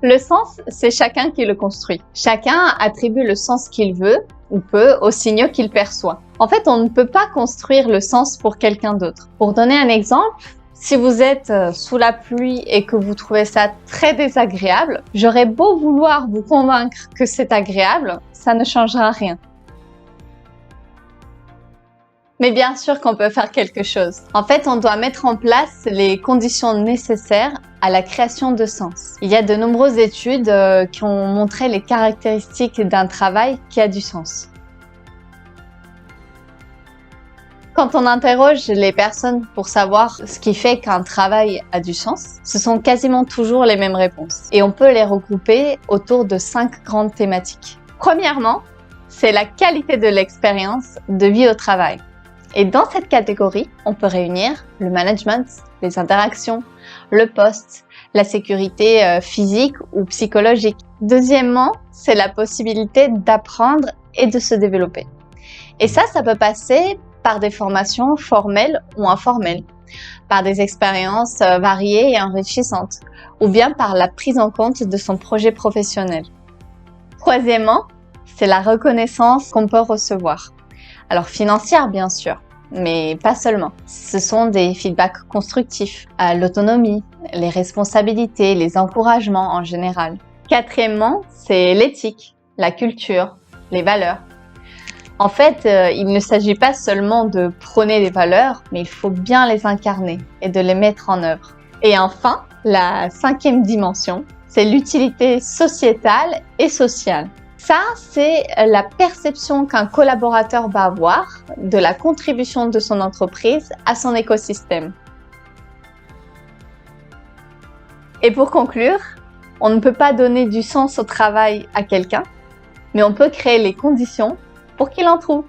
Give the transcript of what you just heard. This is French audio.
Le sens, c'est chacun qui le construit. Chacun attribue le sens qu'il veut ou peut aux signaux qu'il perçoit. En fait, on ne peut pas construire le sens pour quelqu'un d'autre. Pour donner un exemple, si vous êtes sous la pluie et que vous trouvez ça très désagréable, j'aurais beau vouloir vous convaincre que c'est agréable, ça ne changera rien. Mais bien sûr qu'on peut faire quelque chose. En fait, on doit mettre en place les conditions nécessaires à la création de sens. Il y a de nombreuses études qui ont montré les caractéristiques d'un travail qui a du sens. Quand on interroge les personnes pour savoir ce qui fait qu'un travail a du sens, ce sont quasiment toujours les mêmes réponses. Et on peut les regrouper autour de 5 grandes thématiques. Premièrement, c'est la qualité de l'expérience de vie au travail. Et dans cette catégorie, on peut réunir le management, les interactions, le poste, la sécurité physique ou psychologique. Deuxièmement, c'est la possibilité d'apprendre et de se développer. Et ça peut passer par des formations formelles ou informelles, par des expériences variées et enrichissantes, ou bien par la prise en compte de son projet professionnel. Troisièmement, c'est la reconnaissance qu'on peut recevoir. Alors financière bien sûr, mais pas seulement. Ce sont des feedbacks constructifs, l'autonomie, les responsabilités, les encouragements en général. Quatrièmement, c'est l'éthique, la culture, les valeurs. En fait, il ne s'agit pas seulement de prôner des valeurs, mais il faut bien les incarner et de les mettre en œuvre. Et enfin, la 5e dimension, c'est l'utilité sociétale et sociale. Ça, c'est la perception qu'un collaborateur va avoir de la contribution de son entreprise à son écosystème. Et pour conclure, on ne peut pas donner du sens au travail à quelqu'un, mais on peut créer les conditions pour qu'il en trouve.